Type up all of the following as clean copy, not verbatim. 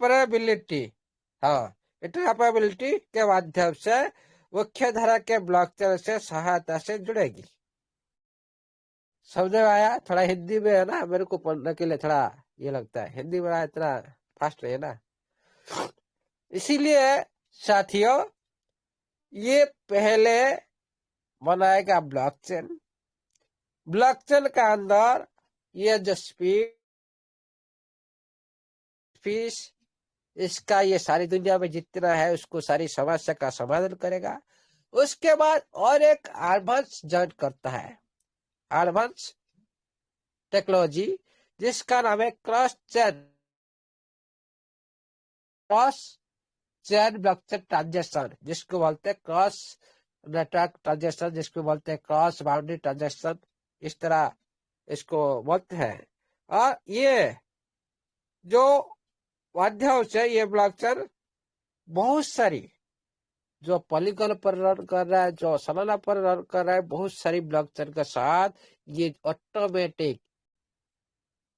Interoperability, हाँ, interoperability के माध्यम से मुख्य धारा के ब्लॉकचेन से सहायता से जुड़ेगी। समझ में आया? थोड़ा हिंदी में है ना, मेरे को पढ़ने के लिए थोड़ा ये लगता है, हिंदी में इतना फास्ट है ना। इसीलिए साथियों, ये पहले बनाएगा ब्लॉकचेन। ब्लॉकचेन का अंदर ये जो स्पीड फीस इसका ये सारी दुनिया में जितना है उसको सारी समस्या का समाधान करेगा। उसके बाद और एक एडवांस ज्वाइन करता है, एडवांस टेक्नोलॉजी, जिसका नाम है क्रॉस चेन ब्लॉकचेन ट्रांजेक्शन, जिसको बोलते हैं क्रॉस नेटवर्क ट्रांजेक्शन, जिसको बोलते हैं क्रॉस बाउंड्री ट्रांजेक्शन, इस तरह इसको बोलते हैं। और ये जो माध्यम से ये ब्लॉकचेन बहुत सारी जो पॉलीगॉन पर रन कर रहा है, जो सोलाना पर रन कर रहा है, बहुत सारी ब्लॉकचेन के साथ ये ऑटोमेटिक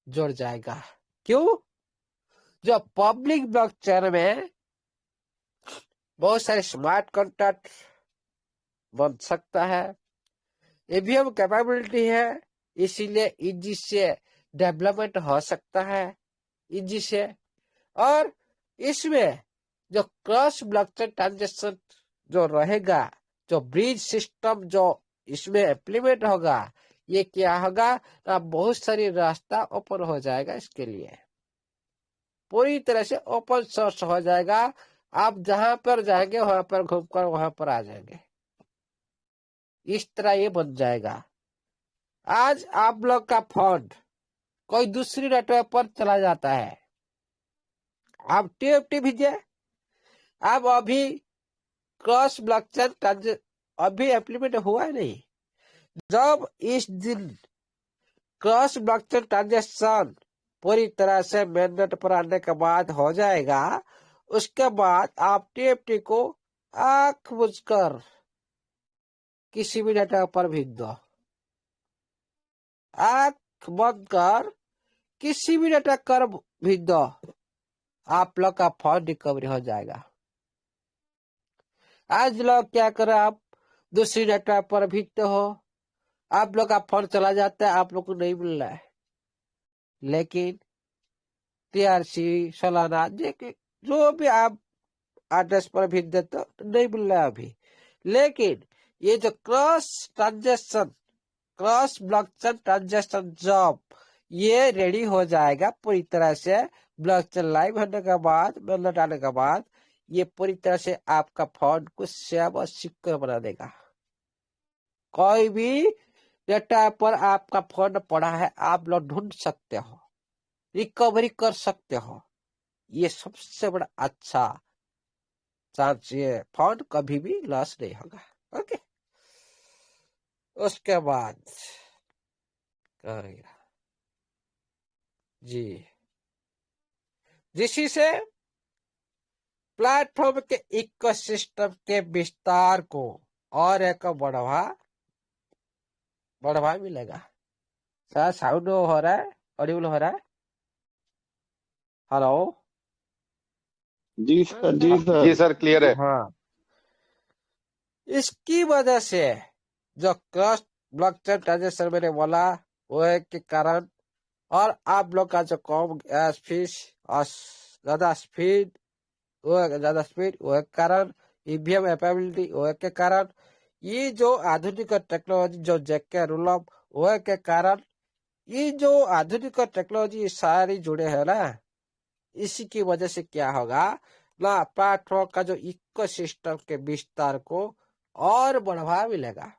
जुड़ जाएगा। क्यों? जो पब्लिक ब्लॉकचेन में बहुत सारे स्मार्ट कॉन्ट्रैक्ट बन सकता है, ईवीएम कैपेबिलिटी है, इसीलिए इजी से डेवलपमेंट हो सकता है, इजी से। और इसमें जो क्रॉस ब्लॉकचेन ट्रांजेक्शन जो रहेगा, जो ब्रिज सिस्टम जो इसमें इम्प्लीमेंट होगा, ये क्या होगा ना, बहुत सारी रास्ता ओपन हो जाएगा, इसके लिए पूरी तरह से ओपन सोर्स हो जाएगा। आप जहां पर जाएंगे वहां पर घूमकर वहां पर आ जाएंगे, इस तरह ये बन जाएगा। आज आप लोग का फंड कोई दूसरी नेटवर्क पर चला जाता है, आप टीएफटी भेजे, अब अभी क्रॉस ब्लॉकचेन अभी इम्प्लीमेंट हुआ नहीं। जब इस दिन क्रॉस ब्लॉकचेन ट्रांजेक्शन पूरी तरह से मेननेट पर आने के बाद हो जाएगा, उसके बाद आप टीएफटी को आंख बुझकर किसी भी नेटवर्क पर भेज दो, आंख बंद कर किसी भी नेटवर्क पर भेज दो, आप लोग का फंड रिकवरी हो जाएगा। आज लोग क्या करें, आप दूसरी नेटवर्क पर भेजते हो, आप लोग का फंड चला जाता है, आप लोग को नहीं मिल रहा है, लेकिन टीआरसी सालाना जो भी आप एड्रेस पर भेज देते हो नहीं मिल रहा है अभी। लेकिन ये जो क्रॉस ब्लॉकचेन ट्रांजेक्शन जॉब ये रेडी हो जाएगा पूरी तरह से, ब्लॉकचेन लाइव होने के बाद, मेननेट आने के बाद, ये पूरी तरह से आपका फंड को सेफ और सिक्योर बना देगा। कोई भी डेटा पर आपका फंड पड़ा है, आप लोग ढूंढ सकते हो, रिकवरी कर सकते हो। ये सबसे बड़ा अच्छा चांस, ये फंड कभी भी लॉस नहीं होगा। ओके, उसके बाद जी, जिसी से प्लेटफॉर्म के इकोसिस्टम के विस्तार को और एक बढ़ावा मिलेगा। सर साउंड हो रहा है, ऑडिबल हो रहा है? हेलो? जी सर, जी सर, जी सर, क्लियर है। हाँ, इसकी वजह से जो क्रॉस ब्लॉकचेन ट्रांजेक्शन मैंने बोला वो के कारण, और आप लोग का जो कम फीस और ज्यादा स्पीड, वो के कारण, ईवीएम एपेबिलिटी वो के कारण, ये जो आधुनिक टेक्नोलॉजी जो जेके रूल ऑफ वो के कारण, ये जो आधुनिक टेक्नोलॉजी सारी जुड़े हैं ना, इसी की वजह से क्या होगा ना, प्लेटफॉर्म का जो इकोसिस्टम के विस्तार को और बढ़ावा मिलेगा।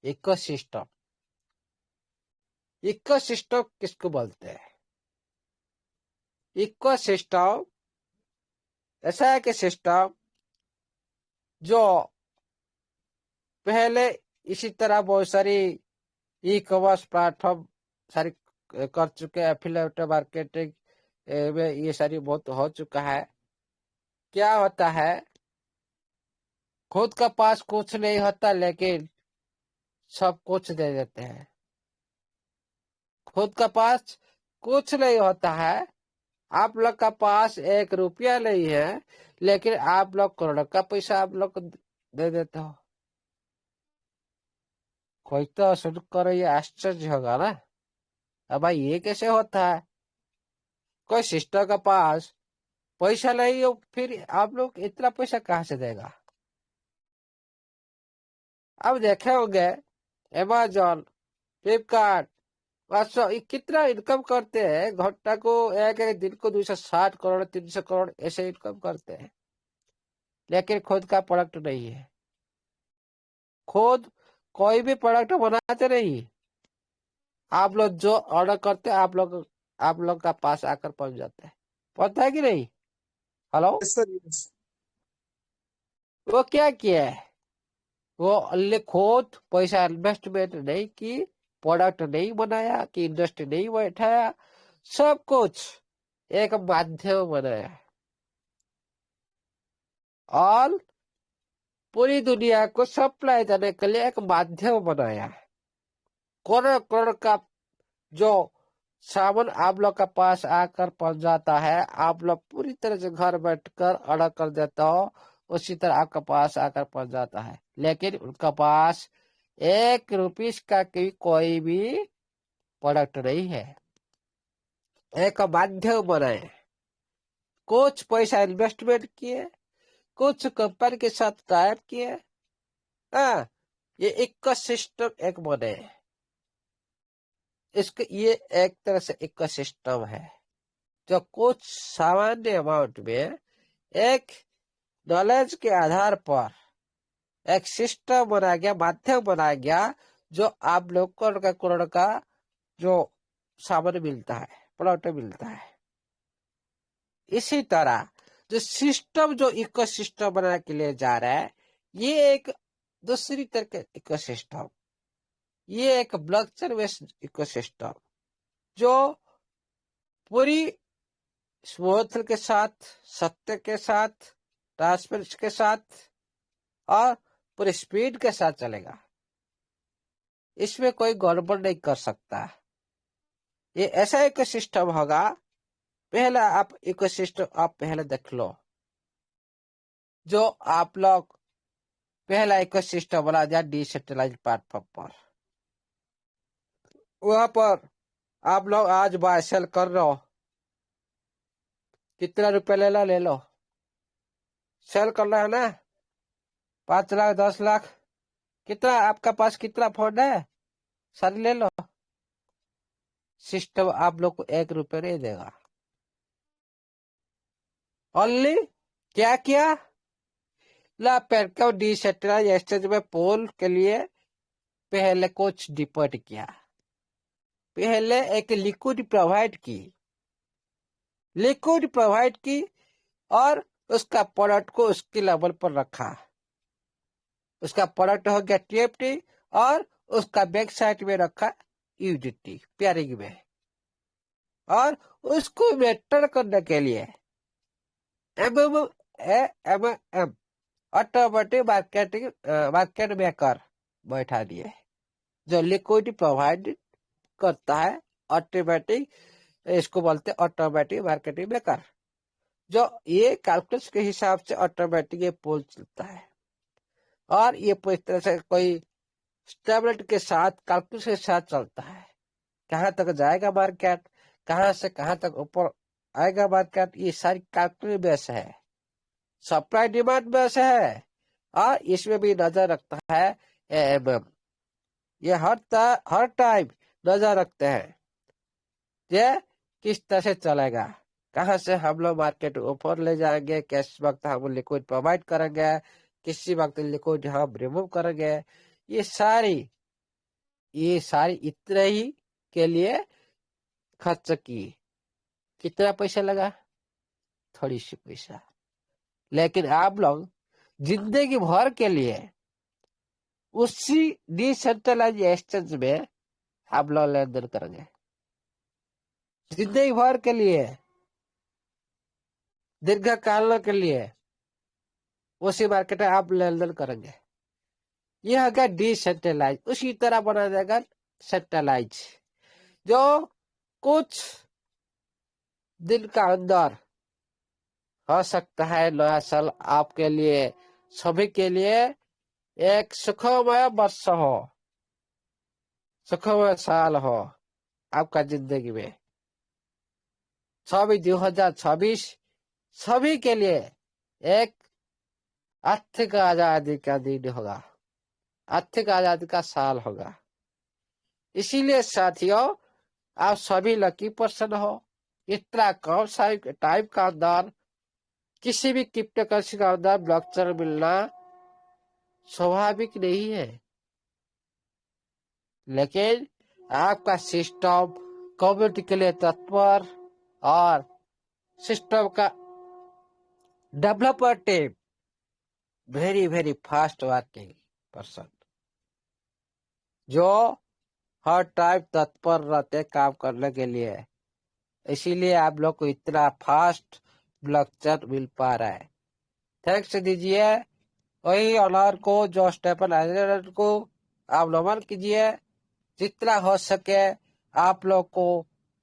इकोसिस्टम किसको बोलते हैं? इकोसिस्टम ऐसा है कि सिस्टम जो पहले इसी तरह बहुत सारी ई कॉमर्स प्लेटफॉर्म सारी कर चुके हैं, एफिलिएट मार्केटिंग में ये सारी बहुत हो चुका है। क्या होता है, खुद का पास कुछ नहीं होता लेकिन सब कुछ दे देते हैं। खुद का पास कुछ नहीं होता है आप लोग का पास 1 रुपया नहीं है, लेकिन आप लोग करोड़ों का पैसा आप लोग को दे देते हो। कोई तो सुन कर ये आश्चर्य होगा ना, अब भाई ये कैसे होता है? कोई सिस्टर का पास पैसा नहीं हो, फिर आप लोग इतना पैसा कहाँ से देगा? अब देखे होंगे अमेजोन, फ्लिपकार्ट, व्हाट्सएप, ये कितना इनकम करते हैं घंटा को, एक एक दिन को 260 करोड़ 300 करोड़ ऐसे इनकम करते हैं, लेकिन खुद का प्रोडक्ट नहीं है। खुद कोई भी प्रोडक्ट बनाते नहीं। आप लोग जो ऑर्डर करते हैं आप लोग का पास आकर पहुंच जाते हैं। पता है कि नहीं? हेलो। Yes sir, yes. वो क्या किया है? वो खुद पैसा इन्वेस्टमेंट नहीं की, प्रोडक्ट नहीं बनाया, कि इंडस्ट्री नहीं बैठाया, सब कुछ एक माध्यम बनाया और पूरी दुनिया को सप्लाई देने के लिए एक माध्यम बनाया। करोड़ करोड़ का जो सामान आप लोग का पास आकर पहुंच जाता है, आप लोग पूरी तरह से घर बैठकर ऑर्डर कर देता हो, उसी तरह आपका पास आकर पहुंच जाता है। लेकिन उनका पास 1 रुपये का कोई भी प्रोडक्ट नहीं है। एक माध्यम बनाए, कुछ पैसा इन्वेस्टमेंट किए, कुछ कंपनी के साथ टाइप किए, हाँ, ये इकोसिस्टम एक बने। इसके ये एक तरह से इकोसिस्टम है, जो कुछ सामान्य अमाउंट में एक नॉलेज के आधार पर एक सिस्टम बनाया गया, माध्यम बनाया गया, जो आप लोग को करोड़ का जो सामान मिलता है, प्रोडक्ट मिलता है। इसी तरह जो सिस्टम, जो इकोसिस्टम बनाने के लिए जा रहा है, ये एक दूसरी तरह का इकोसिस्टम, ये एक ब्लॉकचेन बेस्ड इकोसिस्टम, जो पूरी स्मूथ के साथ, सत्य के साथ, ट्रांसपेरेंसी के साथ और पूरी स्पीड के साथ चलेगा। इसमें कोई गड़बड़ नहीं कर सकता। ये ऐसा इकोसिस्टम होगा। पहला आप इकोसिस्टम आप पहले देख लो, जो आप लोग पहला इकोसिस्टम बना दिया डिसेंट्रलाइज्ड प्लेटफॉर्म पर। वहां पर आप लोग आज बाय सेल कर रहे हो, कितना रुपए ले लो, सेल करना है ना, 5 लाख 10 लाख, कितना आपका पास कितना फंड है, सारी ले लो। सिस्टम आप लोग को 1 रुपये नहीं देगा। ओनली क्या किया? ला पेरको डिसेंट्रलाइज एक्सचेंज में पोल के लिए पहले कुछ डिपॉजिट किया, पहले एक लिक्विड प्रोवाइड की और उसका प्रोडक्ट को उसके लेवल पर रखा। उसका प्रोडक्ट हो गया टीएफटी और उसका बैक साइड में रखा यूडिटी पेयरिंग में, और उसको मेंटेन करने के लिए एमएम ऑटोमेटिक मार्केट मेकर बैठा दिए, जो लिक्विड प्रोवाइड करता है। ऑटोमेटिक, इसको बोलते हैं ऑटोमेटिक मार्केटिंग मेकर, जो ये कैलकुलस के हिसाब से ऑटोमेटिक ये पोल चलता है। और ये पूरी तरह से कोई स्टेबिलिटी के साथ, कैलकुलस के साथ चलता है। कहाँ तक जाएगा मार्केट, कहाँ से कहाँ तक ऊपर आएगा मार्केट, ये सारी कैलकुलस बेस है, सप्लाई डिमांड बेस है। और इसमें भी नजर रखता है एएमएम। ये हर टाइम नजर रखते हैं ये किस तरह से चलेगा, कहाँ से हम लोग मार्केट ऊपर ले जाएंगे, किस वक्त हम लिक्विड प्रोवाइड करेंगे, किसी वक्त लिक्विड हम रिमूव करेंगे। ये सारी इतने ही के लिए खर्च की। कितना पैसा लगा? थोड़ी सी पैसा। लेकिन आप लोग जिंदगी भर के लिए उसी डिसेंट्रलाइज एक्सचेंज में आप लोग लेन देन करेंगे, जिंदगी भर के लिए, दीर्घकाल के लिए उसी मार्केट में आप लेन देन करेंगे। यह होगा डिसेंट्रलाइज। उसी तरह बना जाएगा सेंट्रलाइज, जो कुछ दिन का अंदर हो सकता है नया साल आपके लिए, सभी के लिए एक सुखमय वर्ष हो, सुखमय साल हो आपका जिंदगी में। सभी 2026 सभी के लिए एक आर्थिक आजादी का दिन होगा, आर्थिक आजादी का साल होगा। इसीलिए साथियों, आप सभी लकी पर्सन हो। इतना कम टाइम का अंदर किसी भी क्रिप्टो करेंसी का अंदर ब्लॉकचेन मिलना स्वाभाविक नहीं है, लेकिन आपका सिस्टम कम्युनिटी के लिए तत्पर और सिस्टम का developer team very very fast working person, जो हर टाइम तत्पर रहते काम करने के लिए। इसीलिए आप लोग को इतना फास्ट ब्लॉकचेन मिल पा रहा है। थैंक्स दीजिए वही ऑनर को, जो स्टेफन आइलैंड को आप नमन कीजिए। जितना हो सके आप लोग को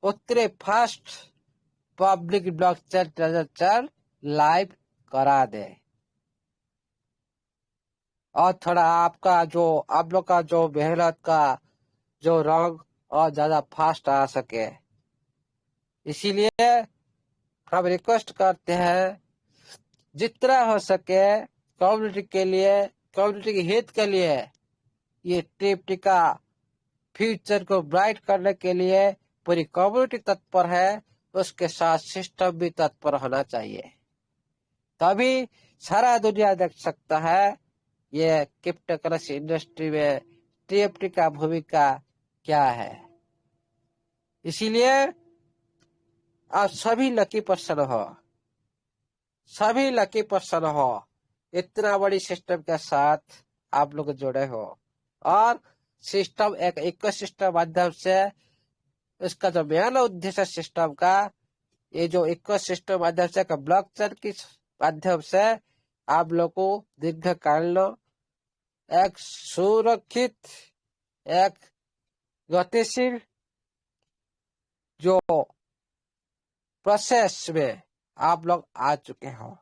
उतने fast public blockchain transaction live करा दे, और थोड़ा आपका जो आप लोग का जो मेहनत का जो रंग और ज्यादा फास्ट आ सके। इसीलिए हम रिक्वेस्ट करते हैं जितना हो सके कम्युनिटी के लिए, कम्युनिटी के हित के लिए, ये टीएफटी का फ्यूचर को ब्राइट करने के लिए पूरी कम्युनिटी तत्पर है, उसके साथ सिस्टम भी तत्पर होना चाहिए। तभी सारा दुनिया देख सकता है ये क्रिप्टो करेंसी इंडस्ट्री में टीएफटी का भूमिका क्या है। इसीलिए आप सभी लकी पर्सन हो, सभी लकी पर्सन हो, इतना बड़ी सिस्टम के साथ आप लोग जुड़े हो। और सिस्टम एक इकोसिस्टम माध्यम से, इसका जो मेन उद्देश्य सिस्टम का, ये जो इकोसिस्टम माध्यम से ब्लॉकचेन की माध्यम से आप लोग को दीर्घकालीन एक सुरक्षित, एक गतिशील जो प्रोसेस में आप लोग आ चुके हो।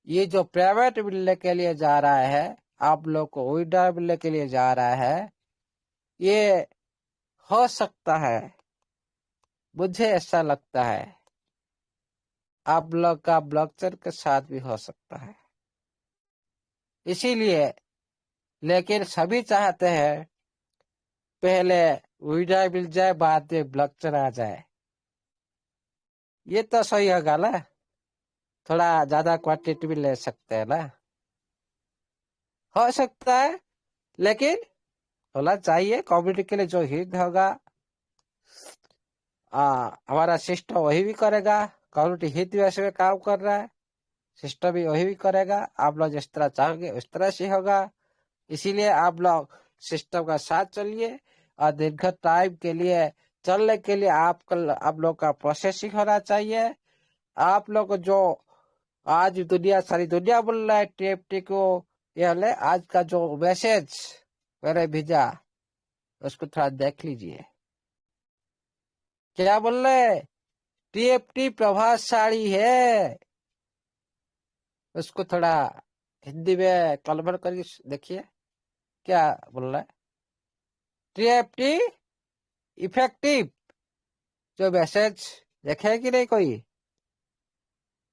ये जो प्राइवेट मिलने के लिए जा रहा है, आप लोग को विड्रॉ मिलने के लिए जा रहा है, ये हो सकता है, मुझे ऐसा लगता है आप लोग का ब्लॉकचेन के साथ भी हो सकता है। इसीलिए लेकिन सभी चाहते हैं पहले विड्रॉ मिल जाए, बाद में ब्लॉकचेन आ जाए। ये तो सही होगा ना, थोड़ा ज्यादा क्वांटिटी भी ले सकते हैं ना, हो सकता है। लेकिन होना चाहिए कम्युनिटी के लिए जो हित होगा, हमारा सिस्टम वही भी करेगा। कम्युनिटी हित वैसे में काम कर रहा है, सिस्टम भी वही भी करेगा। आप लोग जिस तरह चाहोगे उस तरह से होगा। इसीलिए आप लोग सिस्टम का साथ चलिए, और दीर्घ टाइम के लिए चलने के लिए आप लोग का प्रोसेसिंग होना चाहिए। आप लोग जो आज दुनिया, सारी दुनिया बोल रहा है टीएफटी को, ये आज का जो मैसेज मैंने भेजा उसको थोड़ा देख लीजिए। क्या बोल रहे, टीएफटी प्रभावशाली है, उसको थोड़ा हिंदी में कन्वर्ट करके देखिए क्या बोल रहा है। टीएफटी इफेक्टिव, जो मैसेज देखे कि नहीं कोई?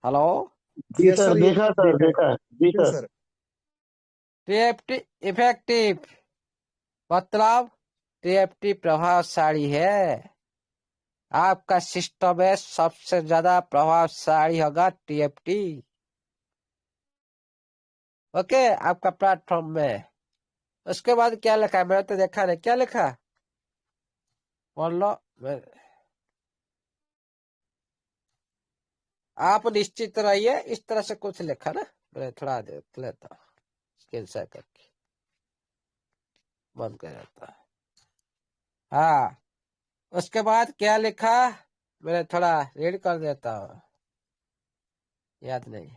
हेलो, जी यस सर, सर, ये देखा सर, देखा जी देखा सर। सर। टीएफटी इफेक्टिव मतलब टीएफटी प्रभावशाली है। आपका सिस्टम में सबसे ज्यादा प्रभावशाली होगा टीएफटी। ओके, आपका प्लेटफॉर्म में। उसके बाद क्या लिखा है, मैंने तो देखा नहीं, क्या लिखा बोल लो। आप निश्चित रहिए, इस तरह से कुछ लिखा ना, मैं थोड़ा देख लेता हूँ स्क्रीन शेयर करके, बंद कर देता है। हाँ, उसके बाद क्या लिखा, मैं थोड़ा रीड कर देता हूँ, याद नहीं।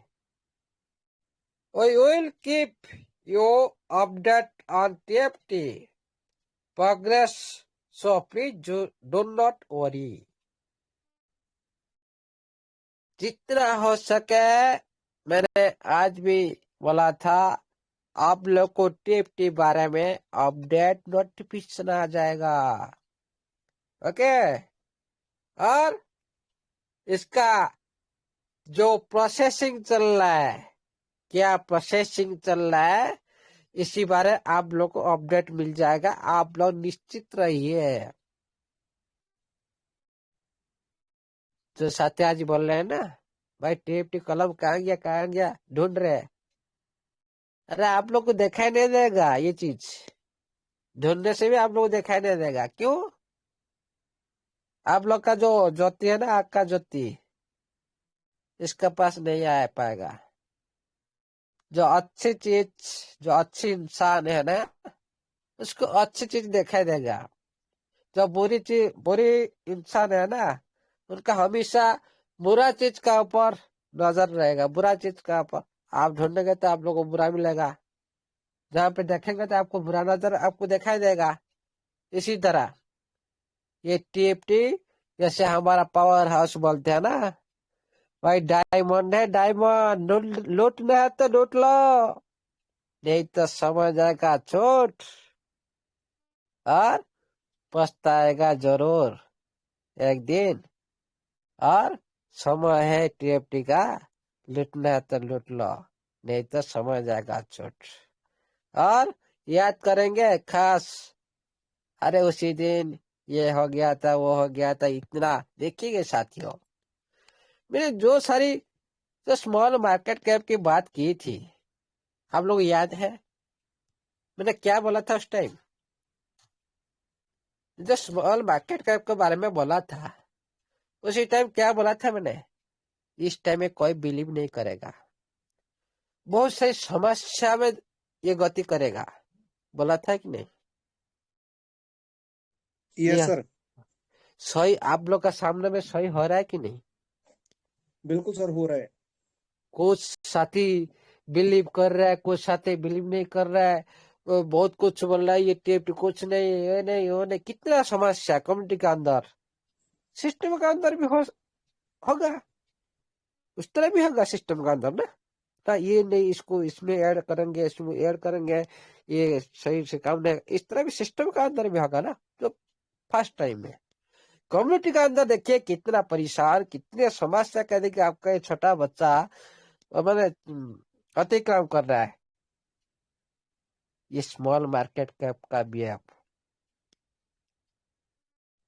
We will keep you updated on TFT progress, so please do not worry. जितना हो सके, मैंने आज भी बोला था, आप लोग को टिप के बारे में अपडेट नोटिफिकेशन आ जाएगा। ओके। और इसका जो प्रोसेसिंग चल रहा है, क्या प्रोसेसिंग चल रहा है, इसी बारे आप लोग को अपडेट मिल जाएगा। आप लोग निश्चित रहिए। जो सत्या जी बोल रहे हैं ना, भाई टेप टी कलम कहाँ गया ढूंढ रहे हैं। अरे आप लोग को दिखाई नहीं देगा ये चीज, ढूंढने से भी आप लोग को दिखाई नहीं देगा। क्यों? आप लोग का जो ज्योति है ना, आग का ज्योति, इसके पास नहीं आ पाएगा। जो अच्छी चीज, जो अच्छी इंसान है ना, उसको अच्छी चीज दिखाई देगा। जो बुरी चीज, बुरी इंसान है ना, उनका हमेशा बुरा चीज का ऊपर नजर रहेगा, बुरा चीज का ऊपर। आप ढूंढेंगे तो आप लोग को बुरा मिलेगा, जहाँ पे देखेंगे तो आपको बुरा नजर आपको दिखाई देगा। इसी तरह ये टीएफटी, जैसे हमारा पावर हाउस बोलते हैं ना, भाई डायमंड है, डायमंड लूटना है तो लूट लो, नहीं तो समझ आएगा छोट, और पछताएगा जरूर एक दिन। और समय है टीएफटी का, लूटना है तो लूट लो, नहीं तो समझ आएगा छोट। और याद करेंगे खास, अरे उसी दिन ये हो गया था, वो हो गया था, इतना देखिए साथियों। मैंने जो सारी, जो स्मॉल मार्केट कैप की बात की थी, आप लोग याद है मैंने क्या बोला था उस टाइम? जो स्मॉल मार्केट कैप के बारे में बोला था, उसी टाइम क्या बोला था मैंने? इस टाइम में कोई बिलीव नहीं करेगा, बहुत सारी समस्या में ये गति करेगा, बोला था कि नहीं? यस ये सर। सही आप लोग का सामने में सही हो रहा है कि नहीं? बिल्कुल सर, हो रहा है। कुछ साथी बिलीव कर रहा है, कुछ साथी बिलीव नहीं कर रहा है। वो बहुत कुछ बोल रहा है, ये टेप कुछ नहीं, ये नहीं, वो नहीं, कितना समस्या कम्युनिटी के अंदर, सिस्टम के अंदर भी होगा, उस तरह भी होगा सिस्टम के अंदर ना। तो ये नहीं, इसको इसमें ऐड करेंगे, इसमें ऐड करेंगे, ये सही से काम नहीं, इस तरह भी सिस्टम के अंदर भी होगा ना। जो फर्स्ट टाइम में कम्युनिटी के अंदर देखिए कितना परेशान, कितने समस्या कह देखिए, आपका ये छोटा बच्चा मैंने अतिक्रम कर रहा है। ये स्मॉल मार्केट कैप का भी है।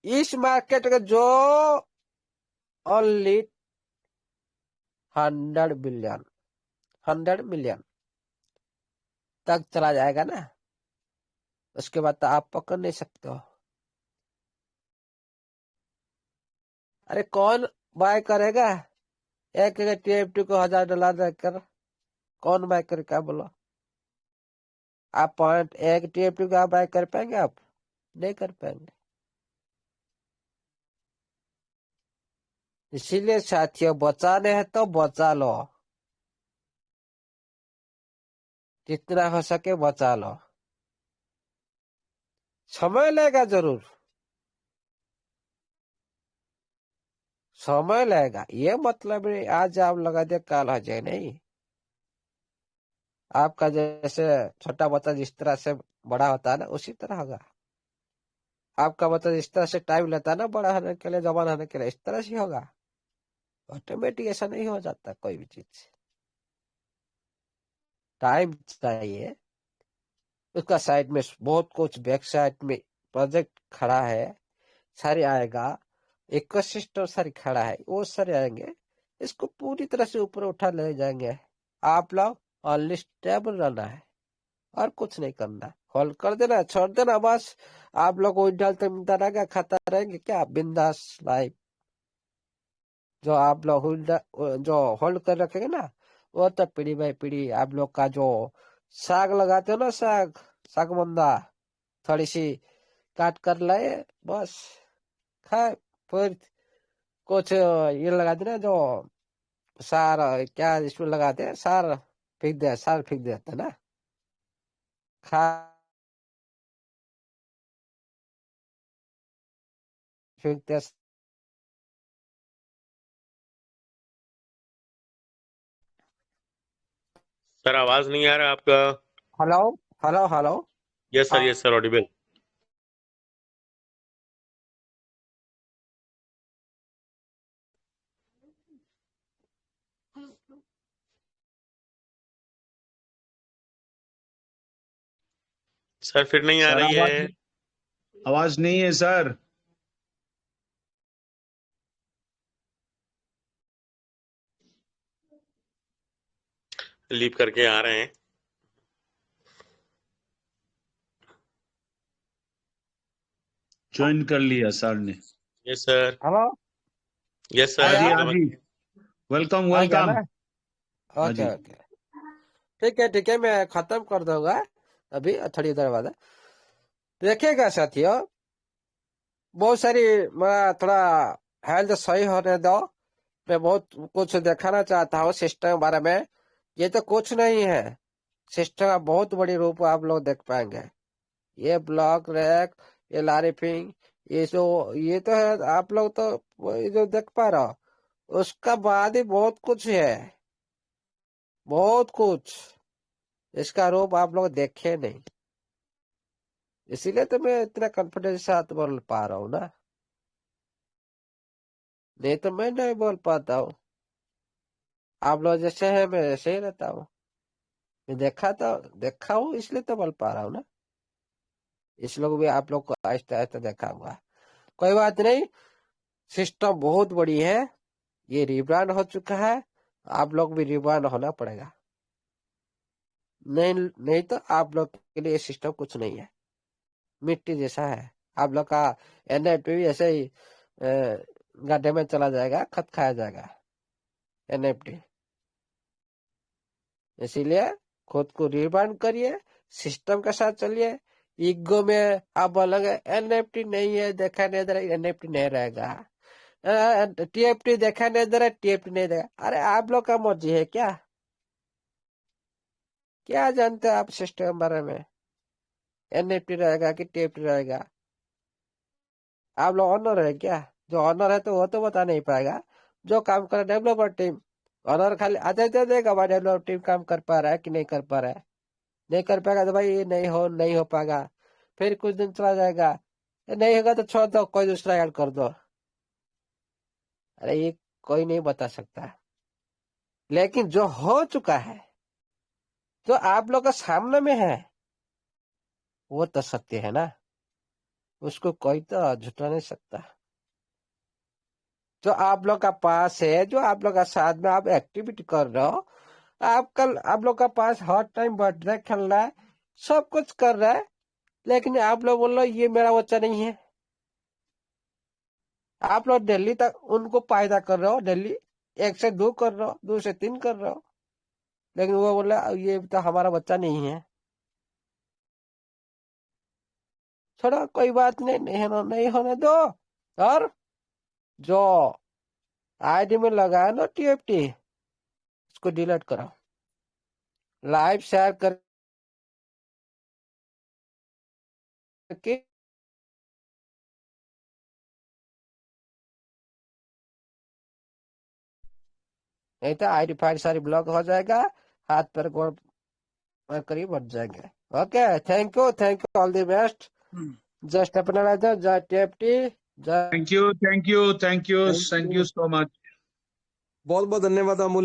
इस मार्केट का जो ओनली 100 बिलियन, 100 मिलियन तक चला जाएगा ना, उसके बाद तो आप पकड़ नहीं सकते हो। अरे कौन बाय करेगा एक एक टीएफटी को $1000 देकर? कौन बाय करेगा बोलो? आप पॉइंट एक टीएफटी को आप बाय कर पाएंगे? आप नहीं कर पाएंगे। इसीलिए साथियों, बचाने हैं तो बचा लो, जितना हो सके बचा लो। समय लगेगा जरूर, समय लगेगा, ये मतलब नहीं आज आप लगा दे कल हो जाए, नहीं। आपका जैसे छोटा बच्चा जिस तरह से बड़ा होता है ना, उसी तरह होगा। आपका बच्चा जिस तरह से टाइम लेता है ना बड़ा होने के लिए, जवान होने के लिए, इस तरह से होगा। ऑटोमेटिक ऐसा नहीं हो जाता कोई भी चीज, टाइम चाहिए। उसका साइड में बहुत कुछ, बैक साइड में प्रोजेक्ट खड़ा है, सारे आएगा, इकोसिस्टम सारे खड़ा है, वो सारे आएंगे, इसको पूरी तरह से ऊपर उठा ले जाएंगे। आप लोग ओनली स्टेबल रहना है, और कुछ नहीं करना। होल्ड कर देना, छोड़ देना बस। आप लोग वो डालते मिलता रहेगा, खाता रहेंगे क्या बिंदास लाइफ। जो आप लोग जो होल्ड कर रखेंगे ना, वो तो पीढ़ी बाई पीढ़ी आप लोग का जो साग लगाते हो ना, साग, सागमंदा, थोड़ी सी काट कर लाए, बस खाए। फिर कुछ ये लगा देना, जो सार, क्या इसमें लगाते हैं, सार फेंक दे, सार फेंक देते ना, खा फेंकते सर आवाज नहीं आ रहा आपका। Hello hello hello. Yes sir Audible. Sir फिर नहीं आ सर रही है। आवाज नहीं है सर। लीव करके आ रहे हैं। ज्वाइन कर लिया सर ने। Yes sir. हेलो। यस आया? सर। हाँ जी वेलकम आ गया ना? वेलकम। हाँ ओके जी ओके, ठीक है, मैं खत्म कर दूंगा अभी थोड़ी देर बाद। देखिएगा साथियों, बहुत सारी, मैं थोड़ा हेल्थ सही होने दो। मैं बहुत कुछ दिखाना चाहता हूँ सिस्टम के बारे में। ये तो कुछ नहीं है, सिस्टम का बहुत बड़ी रूप आप लोग देख पाएंगे। ये ब्लॉक रैक, ये लारिफिंग, ये तो है, आप लोग तो ये जो देख पा रहे हो, उसका बाद ही बहुत कुछ है, बहुत कुछ। इसका रूप आप लोग देखे नहीं, इसीलिए तो मैं इतना कॉन्फिडेंस के साथ बोल पा रहा हूँ ना, नहीं तो मैं नहीं बोल पाता हूँ। आप लोग जैसे है मैं ऐसे ही रहता हूँ। मैं देखा हूँ इसलिए तो बोल पा रहा हूँ ना। इस लोग भी आप लोग को आहिस्ता आहिस्ता देखा हुआ। कोई बात नहीं, सिस्टम बहुत बड़ी है। ये रिब्रांड हो चुका है, आप लोग भी रिब्रांड होना पड़ेगा। नहीं नहीं तो आप लोग के लिए सिस्टम कुछ नहीं है, मिट्टी जैसा है। आप लोग का एनएफटी भी ऐसे ही गड्ढे में चला जाएगा, खत खाया जाएगा एनएफटी। इसीलिए खुद को रिब्रांड करिए, सिस्टम के साथ चलिए। ईगो में आप बोलोगे एनएफटी नहीं है, देखा नहीं दे रहा, एनएफटी नहीं रहेगा। टीएफटी देखा नहीं दे रहा, टीएफटी नहीं देगा। अरे आप लोग का मर्जी है क्या जानते हैं आप सिस्टम के बारे में? एनएफटी रहेगा कि टीएफटी रहेगा? आप लोग ऑनर है क्या? जो ऑनर है तो वो तो बता नहीं पाएगा। जो काम करे डेवलपर टीम, ऑनर खाली आते देगा भाई डेवलपर टीम काम कर पा रहा है कि नहीं कर पा रहा है। नहीं कर पाएगा तो भाई ये नहीं हो पाएगा। फिर कुछ दिन चला जाएगा, नहीं होगा तो छोड़ दो, कोई दूसरा ऐड कर दो। अरे ये कोई नहीं बता सकता। लेकिन जो हो चुका है, जो आप लोग का सामने में है, वो तो सत्य है ना, उसको कोई तो झुठला नहीं सकता। जो आप लोग का पास है, जो आप लोग का साथ में आप एक्टिविटी कर रहे हो, आप लोग का पास हर टाइम बर्थडे खेल रहा है, सब कुछ कर रहा है, लेकिन आप लोग बोल रहे हो ये मेरा बच्चा नहीं है। आप लोग दिल्ली तक उनको पैदा कर रहे हो, दिल्ली 1 से 2 कर रहे हो, 2 से 3 कर रहे हो, लेकिन वो बोला ये तो हमारा बच्चा नहीं है। छोड़ो, कोई बात नहीं, नहीं होने दो। और जो आईडी में लगाया ना टीएफटी, उसको डिलीट करो, लाइव शेयर करके। नहीं तो आईडी फाइल सारी ब्लॉक हो जाएगा, हाथ पैर गोड़ करीब बढ़ जाएंगे। Okay, thank you, all the best. Just अपना जय टीएफटी, जय। Thank you thank so much. बहुत बहुत धन्यवाद अमूल्य।